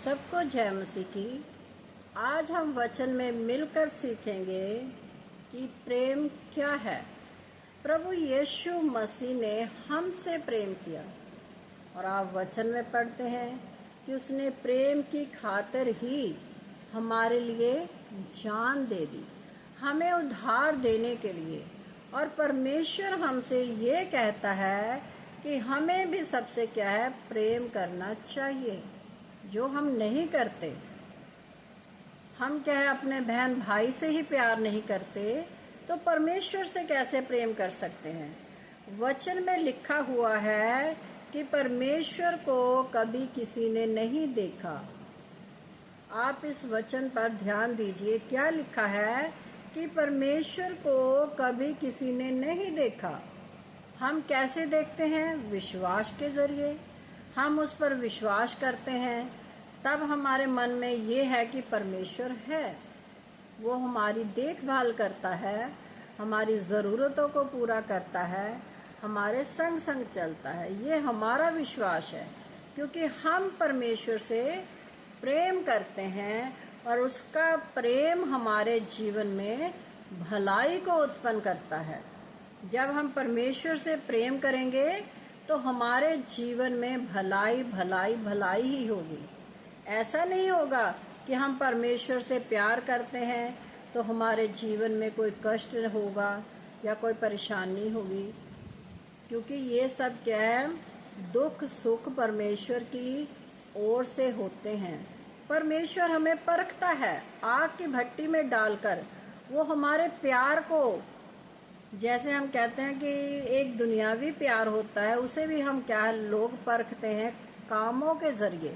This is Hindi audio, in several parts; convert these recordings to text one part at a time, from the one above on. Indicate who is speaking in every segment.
Speaker 1: सबको जय मसीह की। आज हम वचन में मिलकर सीखेंगे कि प्रेम क्या है। प्रभु यीशु मसीह ने हमसे प्रेम किया और आप वचन में पढ़ते हैं कि उसने प्रेम की खातिर ही हमारे लिए जान दे दी, हमें उद्धार देने के लिए। और परमेश्वर हमसे ये कहता है कि हमें भी सबसे क्या है, प्रेम करना चाहिए, जो हम नहीं करते। हम क्या है, अपने बहन भाई से ही प्यार नहीं करते तो परमेश्वर से कैसे प्रेम कर सकते हैं। वचन में लिखा हुआ है कि परमेश्वर को कभी किसी ने नहीं देखा। आप इस वचन पर ध्यान दीजिए, क्या लिखा है कि परमेश्वर को कभी किसी ने नहीं देखा। हम कैसे देखते हैं? विश्वास के जरिए। हम उस पर विश्वास करते हैं, तब हमारे मन में ये है कि परमेश्वर है, वो हमारी देखभाल करता है, हमारी ज़रूरतों को पूरा करता है, हमारे संग संग चलता है। ये हमारा विश्वास है, क्योंकि हम परमेश्वर से प्रेम करते हैं और उसका प्रेम हमारे जीवन में भलाई को उत्पन्न करता है। जब हम परमेश्वर से प्रेम करेंगे तो हमारे जीवन में भलाई भलाई भलाई ही होगी। ऐसा नहीं होगा कि हम परमेश्वर से प्यार करते हैं तो हमारे जीवन में कोई कष्ट होगा या कोई परेशानी होगी, क्योंकि ये सब क्या है, दुख सुख परमेश्वर की ओर से होते हैं। परमेश्वर हमें परखता है, आग की भट्टी में डालकर वो हमारे प्यार को, जैसे हम कहते हैं कि एक दुनियावी प्यार होता है, उसे भी हम क्या है, लोग परखते हैं कामों के जरिए।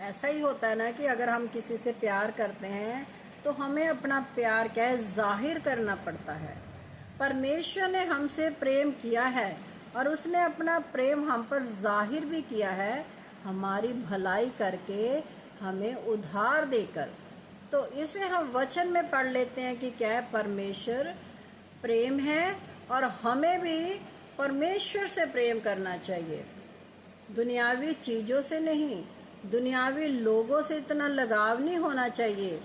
Speaker 1: ऐसा ही होता है ना कि अगर हम किसी से प्यार करते हैं तो हमें अपना प्यार क्या है, जाहिर करना पड़ता है। परमेश्वर ने हमसे प्रेम किया है और उसने अपना प्रेम हम पर जाहिर भी किया है, हमारी भलाई करके, हमें उद्धार देकर। तो इसे हम वचन में पढ़ लेते हैं कि क्या है, परमेश्वर प्रेम है और हमें भी परमेश्वर से प्रेम करना चाहिए। दुनियावी चीजों से नहीं, दुनियावी लोगों से इतना लगाव नहीं होना चाहिए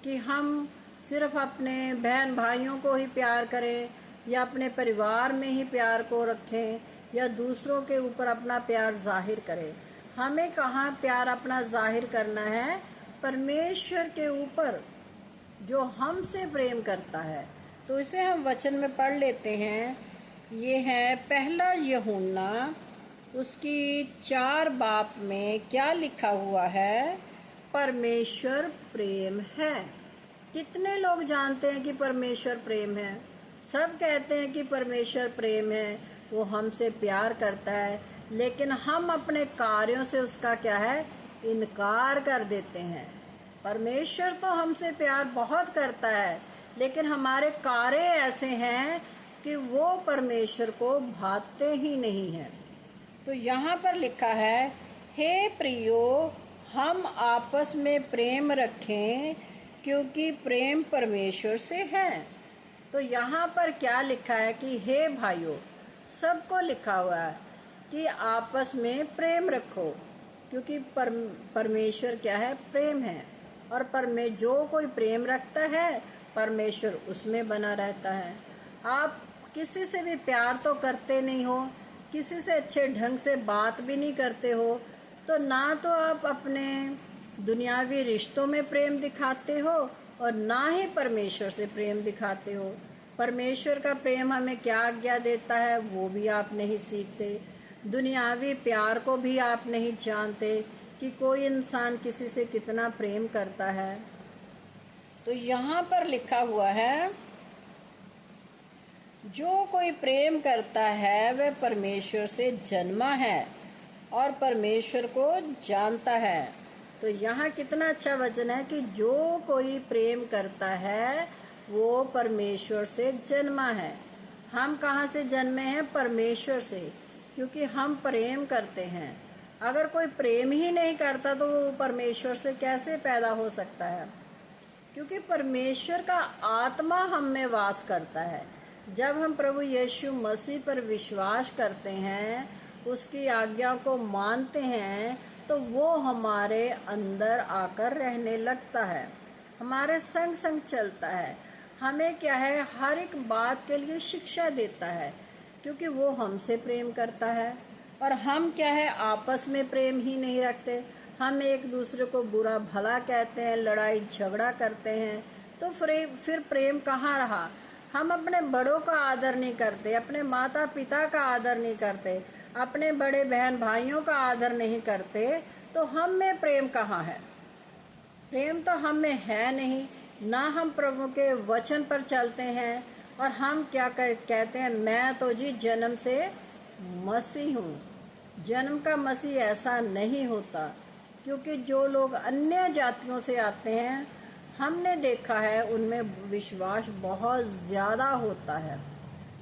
Speaker 1: कि हम सिर्फ अपने बहन भाइयों को ही प्यार करें या अपने परिवार में ही प्यार को रखें या दूसरों के ऊपर अपना प्यार जाहिर करें। हमें कहाँ प्यार अपना जाहिर करना है? परमेश्वर के ऊपर, जो हमसे प्रेम करता है। तो इसे हम वचन में पढ़ लेते हैं। ये है पहला यूहन्ना उसकी 4 बाब में क्या लिखा हुआ है, परमेश्वर प्रेम है। कितने लोग जानते हैं कि परमेश्वर प्रेम है? सब कहते हैं कि परमेश्वर प्रेम है, वो हमसे प्यार करता है, लेकिन हम अपने कार्यों से उसका क्या है, इनकार कर देते हैं। परमेश्वर तो हमसे प्यार बहुत करता है, लेकिन हमारे कार्य ऐसे हैं कि वो परमेश्वर को भाते ही नहीं है। तो यहाँ पर लिखा है, हे प्रियो, हम आपस में प्रेम रखें क्योंकि प्रेम परमेश्वर से है। तो यहाँ पर क्या लिखा है कि हे भाइयों, सबको लिखा हुआ है कि आपस में प्रेम रखो, क्योंकि परमेश्वर क्या है, प्रेम है। और जो कोई प्रेम रखता है, परमेश्वर उसमें बना रहता है। आप किसी से भी प्यार तो करते नहीं हो, किसी से अच्छे ढंग से बात भी नहीं करते हो, तो ना तो आप अपने दुनियावी रिश्तों में प्रेम दिखाते हो और ना ही परमेश्वर से प्रेम दिखाते हो। परमेश्वर का प्रेम हमें क्या आज्ञा देता है, वो भी आप नहीं सीखते। दुनियावी प्यार को भी आप नहीं जानते कि कोई इंसान किसी से कितना प्रेम करता है। तो यहाँ पर लिखा हुआ है, जो कोई प्रेम करता है वह परमेश्वर से जन्मा है और परमेश्वर को जानता है। तो यहाँ कितना अच्छा वचन है कि जो कोई प्रेम करता है वो परमेश्वर से जन्मा है। हम कहाँ से जन्मे हैं? परमेश्वर से, क्योंकि हम प्रेम करते हैं। अगर कोई प्रेम ही नहीं करता तो वो परमेश्वर से कैसे पैदा हो सकता है? क्योंकि परमेश्वर का आत्मा हम में वास करता है। जब हम प्रभु यीशु मसीह पर विश्वास करते हैं, उसकी आज्ञा को मानते हैं, तो वो हमारे अंदर आकर रहने लगता है, हमारे संग संग चलता है, हमें क्या है हर एक बात के लिए शिक्षा देता है, क्योंकि वो हमसे प्रेम करता है। और हम क्या है आपस में प्रेम ही नहीं रखते, हम एक दूसरे को बुरा भला कहते हैं, लड़ाई झगड़ा करते हैं, तो फिर प्रेम कहाँ रहा। हम अपने बड़ों का आदर नहीं करते, अपने माता पिता का आदर नहीं करते, अपने बड़े बहन भाइयों का आदर नहीं करते, तो हम में प्रेम कहाँ है। प्रेम तो हम में है नहीं, ना हम प्रभु के वचन पर चलते हैं। और हम क्या कहते हैं, मैं तो जी जन्म से मसीह हूँ। जन्म का मसीह ऐसा नहीं होता, क्योंकि जो लोग अन्य जातियों से आते हैं हमने देखा है उनमें विश्वास बहुत ज्यादा होता है।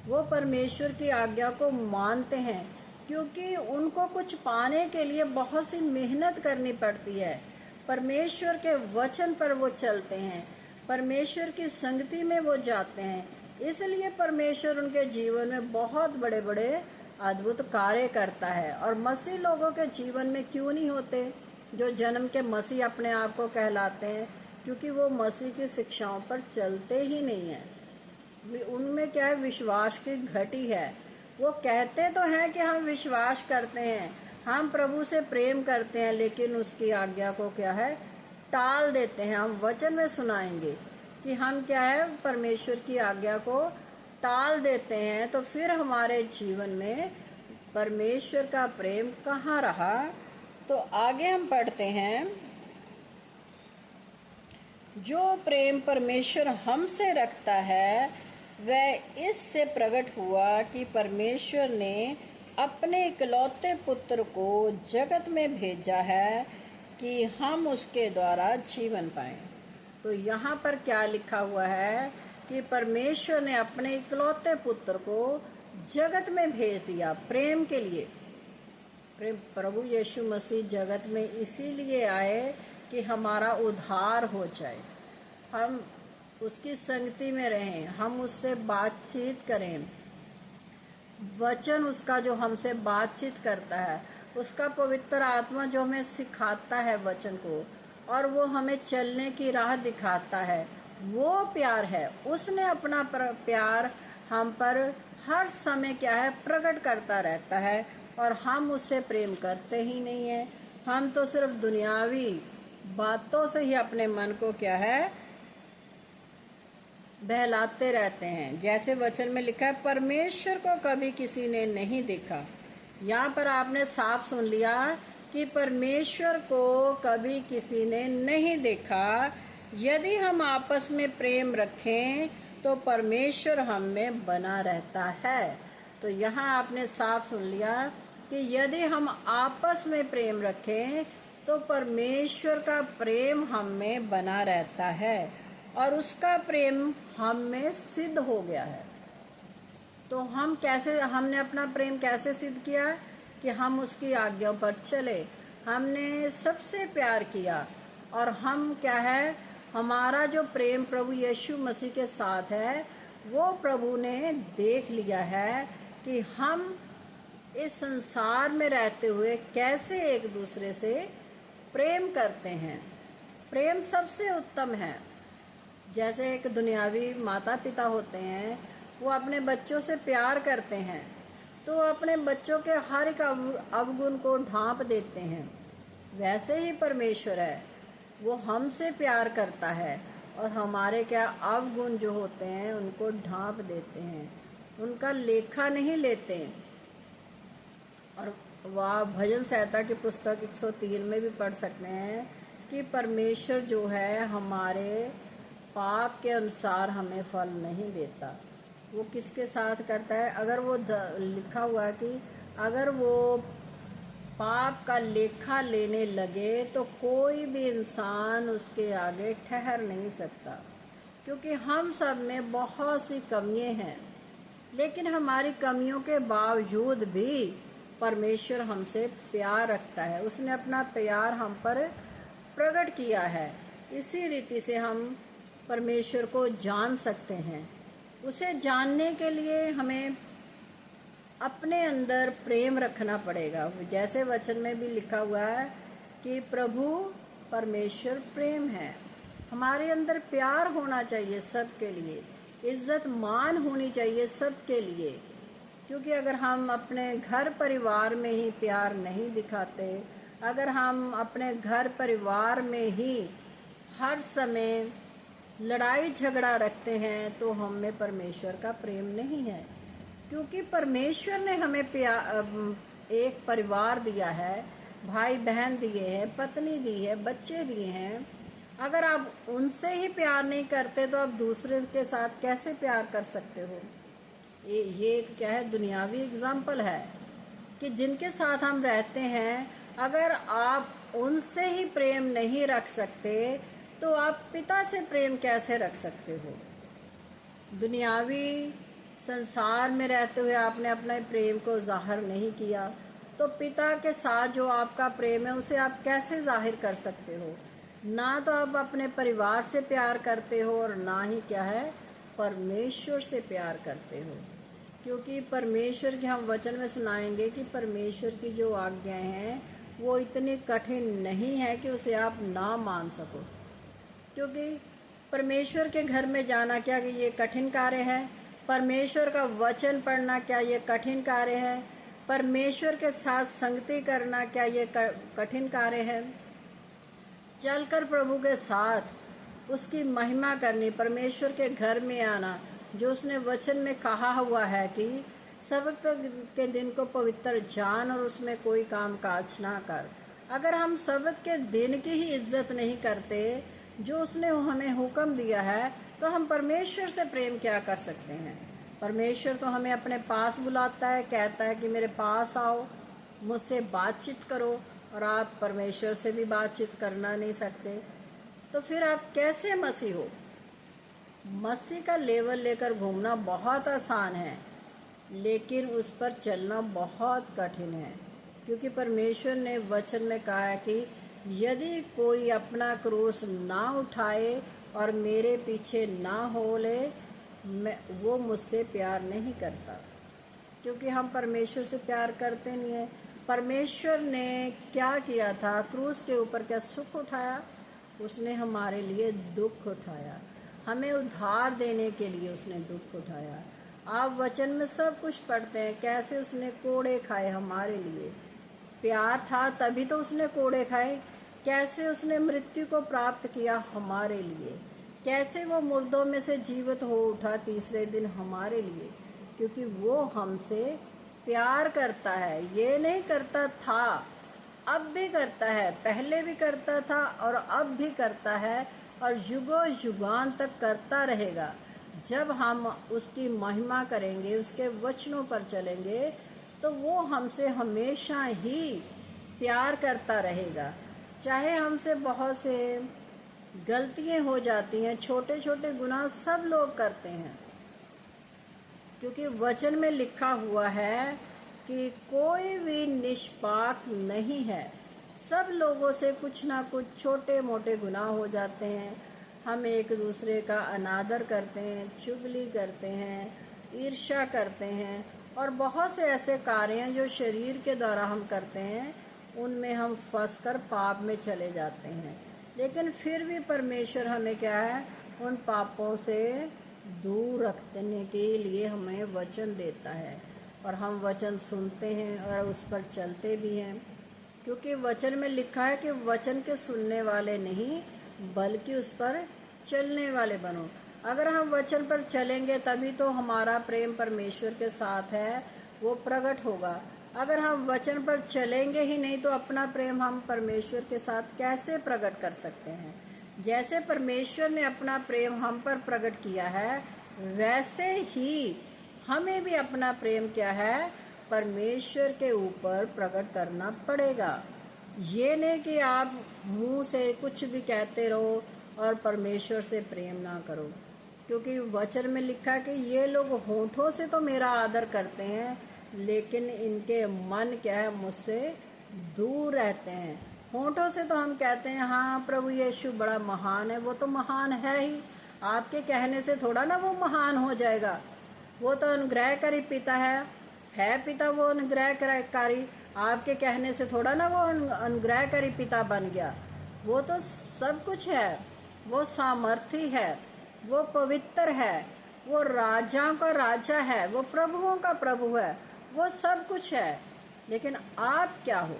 Speaker 1: वो परमेश्वर की आज्ञा को मानते हैं, क्योंकि उनको कुछ पाने के लिए बहुत सी मेहनत करनी पड़ती है। परमेश्वर के वचन पर वो चलते हैं, परमेश्वर की संगति में वो जाते हैं, इसलिए परमेश्वर उनके जीवन में बहुत बड़े बड़े अद्भुत कार्य करता है। और मसीह लोगों के जीवन में क्यों नहीं होते, जो जन्म के मसीह अपने आप को कहलाते हैं, क्योंकि वो मसीह की शिक्षाओं पर चलते ही नहीं है। उनमें क्या है, विश्वास की घटी है। वो कहते तो हैं कि हम विश्वास करते हैं, हम प्रभु से प्रेम करते हैं, लेकिन उसकी आज्ञा को क्या है टाल देते हैं। हम वचन में सुनाएंगे कि हम क्या है परमेश्वर की आज्ञा को टाल देते हैं, तो फिर हमारे जीवन में परमेश्वर का प्रेम कहाँ रहा। तो आगे हम पढ़ते हैं, जो प्रेम परमेश्वर हमसे रखता है वह इससे प्रकट हुआ कि परमेश्वर ने अपने इकलौते पुत्र को जगत में भेजा है कि हम उसके द्वारा जीवन पाएं। तो यहाँ पर क्या लिखा हुआ है कि परमेश्वर ने अपने इकलौते पुत्र को जगत में भेज दिया प्रेम के लिए। प्रेम प्रभु यीशु मसीह जगत में इसीलिए आए कि हमारा उद्धार हो जाए, हम उसकी संगति में रहें, हम उससे बातचीत करें। वचन उसका जो हमसे बातचीत करता है, उसका पवित्र आत्मा जो हमें सिखाता है वचन को, और वो हमें चलने की राह दिखाता है, वो प्यार है। उसने अपना प्यार हम पर हर समय क्या है प्रकट करता रहता है, और हम उससे प्रेम करते ही नहीं है। हम तो सिर्फ दुनियावी बातों से ही अपने मन को क्या है बहलाते रहते हैं। जैसे वचन में लिखा है, परमेश्वर को कभी किसी ने नहीं देखा। यहाँ पर आपने साफ सुन लिया कि परमेश्वर को कभी किसी ने नहीं देखा। यदि हम आपस में प्रेम रखें तो परमेश्वर हम में बना रहता है। तो यहाँ आपने साफ सुन लिया कि यदि हम आपस में प्रेम रखें तो परमेश्वर का प्रेम हम में बना रहता है, और उसका प्रेम हम में सिद्ध हो गया है। तो हमने अपना प्रेम कैसे सिद्ध किया कि हम उसकी आज्ञाओं पर चले, हमने सबसे प्यार किया। और हम क्या है, हमारा जो प्रेम प्रभु यीशु मसीह के साथ है, वो प्रभु ने देख लिया है कि हम इस संसार में रहते हुए कैसे एक दूसरे से प्रेम करते हैं। प्रेम सबसे उत्तम है। जैसे एक दुनियावी माता पिता होते हैं, वो अपने बच्चों से प्यार करते हैं, तो अपने बच्चों के हर एक अवगुण को ढांप देते हैं। वैसे ही परमेश्वर है, वो हमसे प्यार करता है, और हमारे क्या अवगुण जो होते हैं उनको ढांप देते हैं, उनका लेखा नहीं लेते। और वह भजन संहिता की पुस्तक 103 में भी पढ़ सकते हैं कि परमेश्वर जो है हमारे पाप के अनुसार हमें फल नहीं देता। वो किसके साथ करता है, अगर वो लिखा हुआ है कि अगर वो पाप का लेखा लेने लगे तो कोई भी इंसान उसके आगे ठहर नहीं सकता, क्योंकि हम सब में बहुत सी कमियां हैं। लेकिन हमारी कमियों के बावजूद भी परमेश्वर हमसे प्यार रखता है, उसने अपना प्यार हम पर प्रकट किया है। इसी रीति से हम परमेश्वर को जान सकते हैं। उसे जानने के लिए हमें अपने अंदर प्रेम रखना पड़ेगा। जैसे वचन में भी लिखा हुआ है कि प्रभु परमेश्वर प्रेम है। हमारे अंदर प्यार होना चाहिए सबके लिए, इज्जत मान होनी चाहिए सबके लिए। क्योंकि अगर हम अपने घर परिवार में ही प्यार नहीं दिखाते, अगर हम अपने घर परिवार में ही हर समय लड़ाई झगड़ा रखते हैं, तो हम में परमेश्वर का प्रेम नहीं है। क्योंकि परमेश्वर ने हमें एक परिवार दिया है, भाई बहन दिए हैं, पत्नी दी है, बच्चे दिए हैं। अगर आप उनसे ही प्यार नहीं करते तो आप दूसरे के साथ कैसे प्यार कर सकते हो? ये क्या है, दुनियावी एग्जाम्पल है कि जिनके साथ हम रहते हैं, अगर आप उनसे ही प्रेम नहीं रख सकते तो आप पिता से प्रेम कैसे रख सकते हो? दुनियावी संसार में रहते हुए आपने अपने प्रेम को जाहिर नहीं किया, तो पिता के साथ जो आपका प्रेम है उसे आप कैसे जाहिर कर सकते हो? ना तो आप अपने परिवार से प्यार करते हो और ना ही क्या है, परमेश्वर से प्यार करते हो। क्योंकि परमेश्वर के हम वचन में सुनाएंगे कि परमेश्वर की जो आज्ञाएं हैं वो इतनी कठिन नहीं है कि उसे आप ना मान सको। क्योंकि परमेश्वर के घर में जाना क्या ये कठिन कार्य है? परमेश्वर का वचन पढ़ना क्या ये कठिन कार्य है? परमेश्वर के साथ संगति करना क्या ये कठिन कार्य है? चलकर प्रभु के साथ उसकी महिमा करनी, परमेश्वर के घर में आना, जो उसने वचन में कहा हुआ है कि सबत के दिन को पवित्र जान और उसमें कोई काम काज ना कर। अगर हम सबत के दिन की ही इज्जत नहीं करते जो उसने हमें हुक्म दिया है, तो हम परमेश्वर से प्रेम क्या कर सकते हैं? परमेश्वर तो हमें अपने पास बुलाता है, कहता है कि मेरे पास आओ, मुझसे बातचीत करो, और आप परमेश्वर से भी बातचीत करना नहीं सकते, तो फिर आप कैसे मसीह हो? मसीह का लेवल लेकर घूमना बहुत आसान है, लेकिन उस पर चलना बहुत कठिन है। क्योंकि परमेश्वर ने वचन में कहा है कि यदि कोई अपना क्रूस ना उठाए और मेरे पीछे ना हो ले, वो मुझसे प्यार नहीं करता। क्योंकि हम परमेश्वर से प्यार करते नहीं है। परमेश्वर ने क्या किया था? क्रूस के ऊपर क्या सुख उठाया? उसने हमारे लिए दुख उठाया, हमें उद्धार देने के लिए उसने दुख उठाया। आप वचन में सब कुछ पढ़ते हैं, कैसे उसने कोड़े खाए हमारे लिए। प्यार था तभी तो उसने कोड़े खाए। कैसे उसने मृत्यु को प्राप्त किया हमारे लिए, कैसे वो मुर्दों में से जीवित हो उठा तीसरे दिन हमारे लिए, क्योंकि वो हमसे प्यार करता है। ये नहीं करता था, अब भी करता है, पहले भी करता था और अब भी करता है, और युगों युगान तक करता रहेगा। जब हम उसकी महिमा करेंगे, उसके वचनों पर चलेंगे, तो वो हमसे हमेशा ही प्यार करता रहेगा। चाहे हमसे बहुत से गलतियां हो जाती हैं, छोटे छोटे गुनाह सब लोग करते हैं, क्योंकि वचन में लिखा हुआ है कि कोई भी निष्पाप नहीं है। सब लोगों से कुछ ना कुछ छोटे मोटे गुनाह हो जाते हैं। हम एक दूसरे का अनादर करते हैं, चुगली करते हैं, ईर्ष्या करते हैं, और बहुत से ऐसे कार्य हैं जो शरीर के द्वारा हम करते हैं, उनमें हम फंसकर पाप में चले जाते हैं। लेकिन फिर भी परमेश्वर हमें क्या है, उन पापों से दूर रखने के लिए हमें वचन देता है, और हम वचन सुनते हैं और उस पर चलते भी हैं। क्योंकि वचन में लिखा है कि वचन के सुनने वाले नहीं बल्कि उस पर चलने वाले बनो। अगर हम वचन पर चलेंगे तभी तो हमारा प्रेम परमेश्वर के साथ है वो प्रकट होगा। अगर हम वचन पर चलेंगे ही नहीं तो अपना प्रेम हम परमेश्वर के साथ कैसे प्रकट कर सकते हैं? जैसे परमेश्वर ने अपना प्रेम हम पर प्रकट किया है, वैसे ही हमें भी अपना प्रेम क्या है, परमेश्वर के ऊपर प्रकट करना पड़ेगा। ये नहीं कि आप मुंह से कुछ भी कहते रहो और परमेश्वर से प्रेम ना करो। क्योंकि वचन में लिखा है कि ये लोग होठों से तो मेरा आदर करते हैं, लेकिन इनके मन क्या है, मुझसे दूर रहते हैं। होठों से तो हम कहते हैं हाँ प्रभु यीशु बड़ा महान है, वो तो महान है ही, आपके कहने से थोड़ा ना वो महान हो जाएगा। वो तो अनुग्रहकारी पिता है पिता वो अनुग्रहकारी। आपके कहने से थोड़ा ना वो अनुग्रहकारी पिता बन गया। वो तो सब कुछ है, वो सामर्थी है, वो पवित्र है, वो राजाओं का राजा है, वो प्रभुओं का प्रभु है, वो सब कुछ है। लेकिन आप क्या हो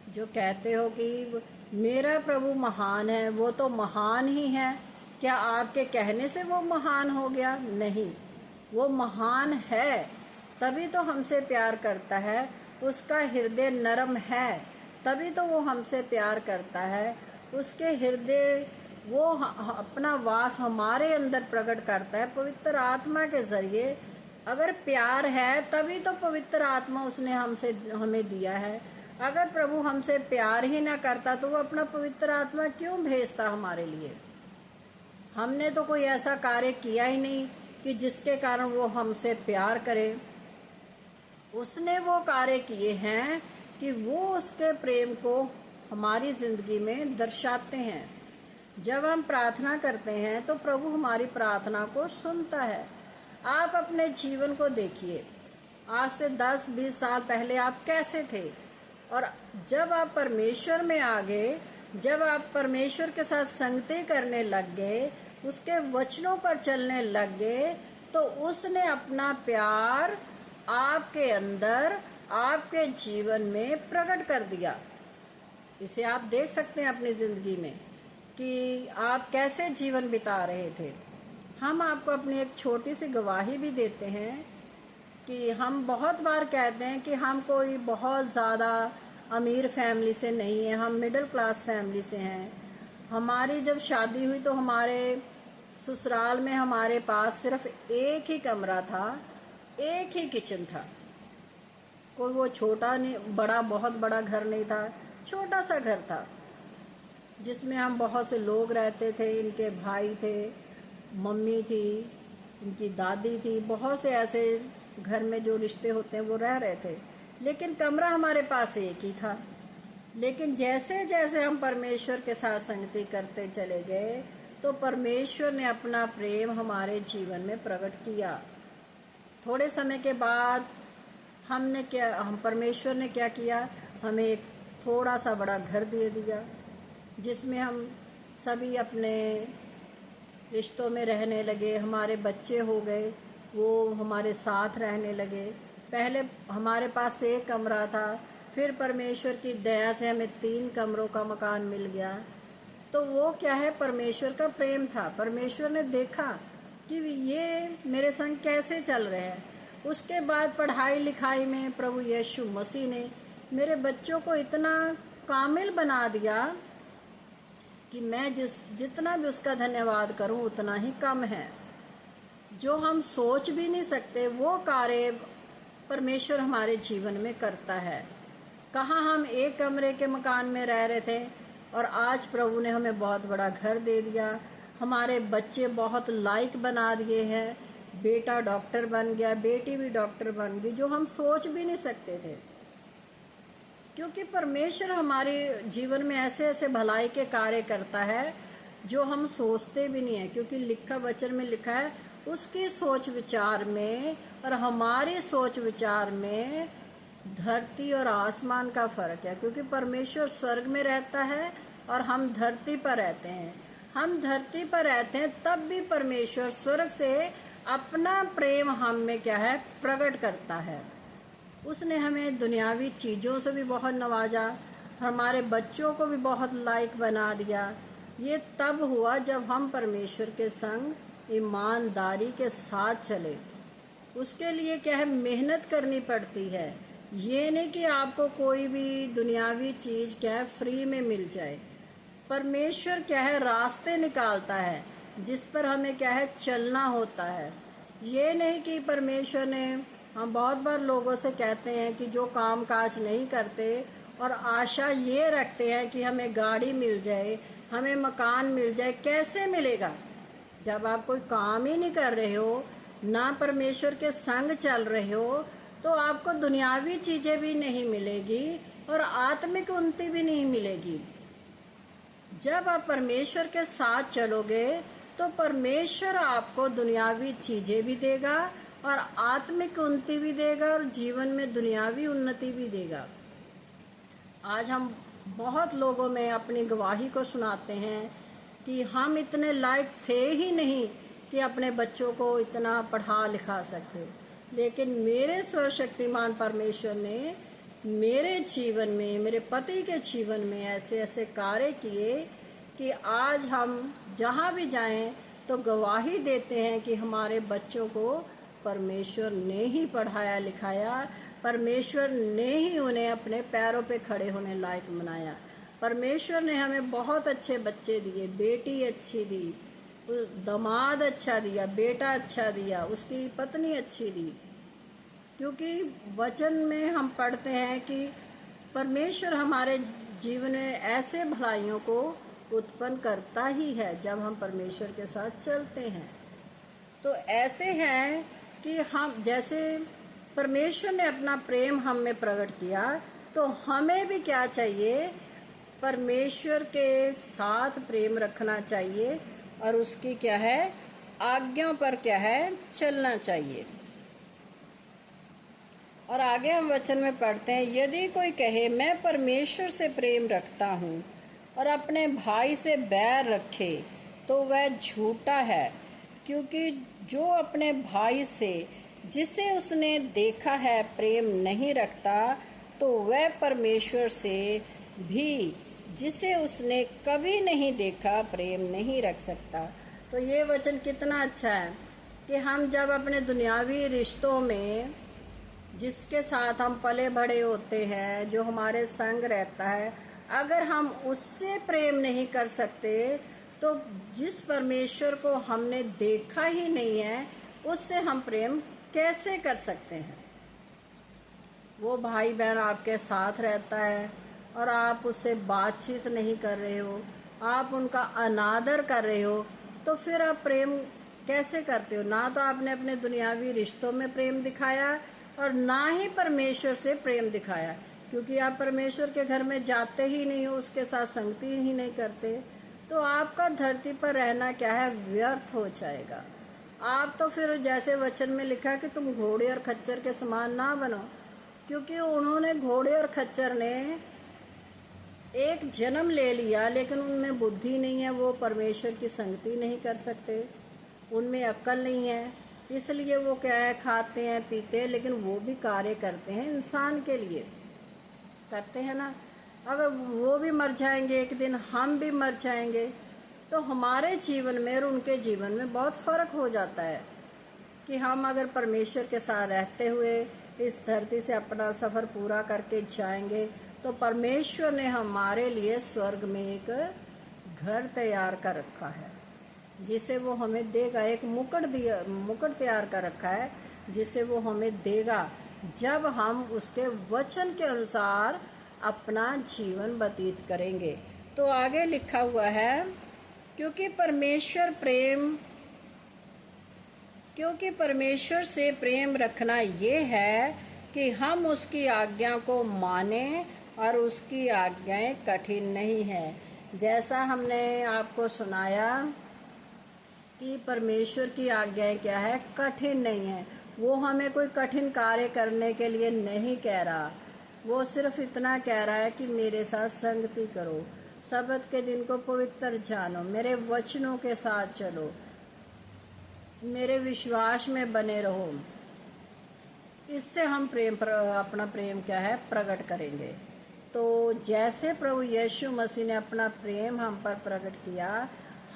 Speaker 1: जो कहते हो कि मेरा प्रभु महान है? वो तो महान ही है। क्या आपके कहने से वो महान हो गया? नहीं, वो महान है, तभी तो हमसे प्यार करता है। उसका हृदय नरम है, तभी तो वो हमसे प्यार करता है। उसके हृदय वो अपना वास हमारे अंदर प्रकट करता है पवित्र आत्मा के जरिए। अगर प्यार है तभी तो पवित्र आत्मा उसने हमें दिया है। अगर प्रभु हमसे प्यार ही ना करता तो वो अपना पवित्र आत्मा क्यों भेजता हमारे लिए? हमने तो कोई ऐसा कार्य किया ही नहीं कि जिसके कारण वो हमसे प्यार करे। उसने वो कार्य किए हैं कि वो उसके प्रेम को हमारी जिंदगी में दर्शाते हैं। जब हम प्रार्थना करते हैं तो प्रभु हमारी प्रार्थना को सुनता है। आप अपने जीवन को देखिए, आज से 10-20 साल पहले आप कैसे थे, और जब आप परमेश्वर में आ गए, जब आप परमेश्वर के साथ संगति करने लग गए, उसके वचनों पर चलने लग गए, तो उसने अपना प्यार आपके अंदर, आपके जीवन में प्रकट कर दिया। इसे आप देख सकते हैं अपनी जिंदगी में कि आप कैसे जीवन बिता रहे थे। हम आपको अपनी एक छोटी सी गवाही भी देते हैं कि हम बहुत बार कहते हैं कि हम कोई बहुत ज़्यादा अमीर फैमिली से नहीं है, हम मिडिल क्लास फैमिली से हैं। हमारी जब शादी हुई तो हमारे ससुराल में हमारे पास सिर्फ एक ही कमरा था, एक ही किचन था। कोई वो छोटा नहीं, बड़ा बहुत बड़ा घर नहीं था, छोटा सा घर था जिसमें हम बहुत से लोग रहते थे। इनके भाई थे, मम्मी थी, इनकी दादी थी, बहुत से ऐसे घर में जो रिश्ते होते हैं वो रह रहे थे, लेकिन कमरा हमारे पास एक ही था। लेकिन जैसे जैसे हम परमेश्वर के साथ संगति करते चले गए तो परमेश्वर ने अपना प्रेम हमारे जीवन में प्रकट किया। थोड़े समय के बाद परमेश्वर ने क्या किया, हमें एक थोड़ा सा बड़ा घर दे दिया जिसमें हम सभी अपने रिश्तों में रहने लगे। हमारे बच्चे हो गए, वो हमारे साथ रहने लगे। पहले हमारे पास एक कमरा था, फिर परमेश्वर की दया से हमें 3 कमरों का मकान मिल गया। तो वो क्या है, परमेश्वर का प्रेम था। परमेश्वर ने देखा कि ये मेरे संग कैसे चल रहे हैं। उसके बाद पढ़ाई लिखाई में प्रभु यीशु मसीह ने मेरे बच्चों को इतना कामिल बना दिया कि मैं जितना भी उसका धन्यवाद करूं उतना ही कम है। जो हम सोच भी नहीं सकते वो कार्य परमेश्वर हमारे जीवन में करता है। कहाँ हम एक कमरे के मकान में रह रहे थे और आज प्रभु ने हमें बहुत बड़ा घर दे दिया। हमारे बच्चे बहुत लायक बना दिए हैं, बेटा डॉक्टर बन गया, बेटी भी डॉक्टर बन गई, जो हम सोच भी नहीं सकते थे। क्योंकि परमेश्वर हमारे जीवन में ऐसे ऐसे भलाई के कार्य करता है जो हम सोचते भी नहीं है। क्योंकि लिखा वचन में लिखा है, उसकी सोच विचार में और हमारी सोच विचार में धरती और आसमान का फर्क है। क्योंकि परमेश्वर स्वर्ग में रहता है और हम धरती पर रहते हैं। हम धरती पर रहते हैं तब भी परमेश्वर स्वर्ग से अपना प्रेम हम में क्या है, प्रकट करता है। उसने हमें दुनियावी चीजों से भी बहुत नवाजा, हमारे बच्चों को भी बहुत लायक बना दिया। ये तब हुआ जब हम परमेश्वर के संग ईमानदारी के साथ चले। उसके लिए क्या है, मेहनत करनी पड़ती है। ये नहीं कि आपको कोई भी दुनियावी चीज क्या है फ्री में मिल जाए। परमेश्वर क्या है, रास्ते निकालता है जिस पर हमें क्या है चलना होता है। ये नहीं कि परमेश्वर ने, हम बहुत बार लोगों से कहते हैं कि जो काम काज नहीं करते और आशा ये रखते हैं कि हमें गाड़ी मिल जाए, हमें मकान मिल जाए। कैसे मिलेगा जब आप कोई काम ही नहीं कर रहे हो, ना परमेश्वर के संग चल रहे हो? तो आपको दुनियावी चीजें भी नहीं मिलेगी और आत्मिक उन्नति भी नहीं मिलेगी। जब आप परमेश्वर के साथ चलोगे तो परमेश्वर आपको दुनियावी चीजें भी देगा और आत्मिक उन्नति भी देगा और जीवन में दुनियावी उन्नति भी देगा। आज हम बहुत लोगों में अपनी गवाही को सुनाते हैं कि हम इतने लायक थे ही नहीं कि अपने बच्चों को इतना पढ़ा लिखा सकते, लेकिन मेरे सर्वशक्तिमान परमेश्वर ने मेरे जीवन में, मेरे पति के जीवन में ऐसे ऐसे कार्य किए कि आज हम जहाँ भी जाएं तो गवाही देते हैं कि हमारे बच्चों को परमेश्वर ने ही पढ़ाया लिखाया, परमेश्वर ने ही उन्हें अपने पैरों पे खड़े होने लायक बनाया। परमेश्वर ने हमें बहुत अच्छे बच्चे दिए, बेटी अच्छी दी, दामाद अच्छा दिया, बेटा अच्छा दिया, उसकी पत्नी अच्छी दी। क्योंकि वचन में हम पढ़ते हैं कि परमेश्वर हमारे जीवन में ऐसे भलाइयों को उत्पन्न करता ही है जब हम परमेश्वर के साथ चलते हैं। तो ऐसे हैं कि हम, जैसे परमेश्वर ने अपना प्रेम हम में प्रकट किया, तो हमें भी क्या चाहिए, परमेश्वर के साथ प्रेम रखना चाहिए और उसकी क्या है, आज्ञा पर क्या है, चलना चाहिए। और आगे हम वचन में पढ़ते हैं, यदि कोई कहे मैं परमेश्वर से प्रेम रखता हूँ और अपने भाई से बैर रखे तो वह झूठा है, क्योंकि जो अपने भाई से जिसे उसने देखा है प्रेम नहीं रखता, तो वह परमेश्वर से भी जिसे उसने कभी नहीं देखा प्रेम नहीं रख सकता। तो ये वचन कितना अच्छा है कि हम जब अपने दुनियावी रिश्तों में, जिसके साथ हम पले बड़े होते हैं, जो हमारे संग रहता है, अगर हम उससे प्रेम नहीं कर सकते तो जिस परमेश्वर को हमने देखा ही नहीं है उससे हम प्रेम कैसे कर सकते हैं। वो भाई बहन आपके साथ रहता है और आप उससे बातचीत नहीं कर रहे हो, आप उनका अनादर कर रहे हो, तो फिर आप प्रेम कैसे करते हो। ना तो आपने अपने दुनियावी रिश्तों में प्रेम दिखाया और ना ही परमेश्वर से प्रेम दिखाया, क्योंकि आप परमेश्वर के घर में जाते ही नहीं हो, उसके साथ संगति ही नहीं करते, तो आपका धरती पर रहना क्या है, व्यर्थ हो जाएगा। आप तो फिर जैसे वचन में लिखा कि तुम घोड़े और खच्चर के समान ना बनो, क्योंकि उन्होंने, घोड़े और खच्चर ने एक जन्म ले लिया लेकिन उनमें बुद्धि नहीं है, वो परमेश्वर की संगति नहीं कर सकते, उनमें अक्ल नहीं है, इसलिए वो क्या है, खाते हैं पीते हैं, लेकिन वो भी कार्य करते हैं, इंसान के लिए करते हैं ना। अगर वो भी मर जाएंगे एक दिन, हम भी मर जाएंगे, तो हमारे जीवन में और उनके जीवन में बहुत फर्क हो जाता है कि हम अगर परमेश्वर के साथ रहते हुए इस धरती से अपना सफर पूरा करके जाएंगे तो परमेश्वर ने हमारे लिए स्वर्ग में एक घर तैयार कर रखा है जिसे वो हमें देगा। एक मुकुट तैयार कर रखा है जिसे वो हमें देगा जब हम उसके वचन के अनुसार अपना जीवन व्यतीत करेंगे। तो आगे लिखा हुआ है, क्योंकि परमेश्वर से प्रेम रखना ये है कि हम उसकी आज्ञा को माने और उसकी आज्ञाएं कठिन नहीं है। जैसा हमने आपको सुनाया कि परमेश्वर की आज्ञाएं क्या है, कठिन नहीं है। वो हमें कोई कठिन कार्य करने के लिए नहीं कह रहा, वो सिर्फ इतना कह रहा है कि मेरे साथ संगति करो, सब्त के दिन को पवित्र जानो, मेरे वचनों के साथ चलो, मेरे विश्वास में बने रहो। इससे हम अपना प्रेम क्या है, प्रकट करेंगे। तो जैसे प्रभु यीशु मसीह ने अपना प्रेम हम पर प्रकट किया,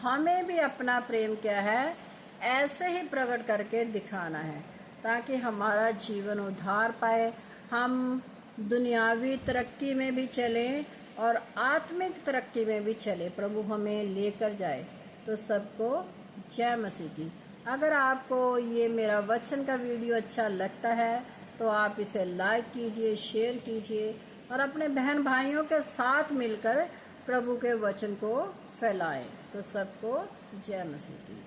Speaker 1: हमें भी अपना प्रेम क्या है, ऐसे ही प्रकट करके दिखाना है, ताकि हमारा जीवन उद्धार पाए, हम दुनियावी तरक्की में भी चलें और आत्मिक तरक्की में भी चले, प्रभु हमें लेकर जाए। तो सबको जय मसीह की। अगर आपको ये मेरा वचन का वीडियो अच्छा लगता है तो आप इसे लाइक कीजिए, शेयर कीजिए और अपने बहन भाइयों के साथ मिलकर प्रभु के वचन को फैलाएं। तो सबको जय मसीह की।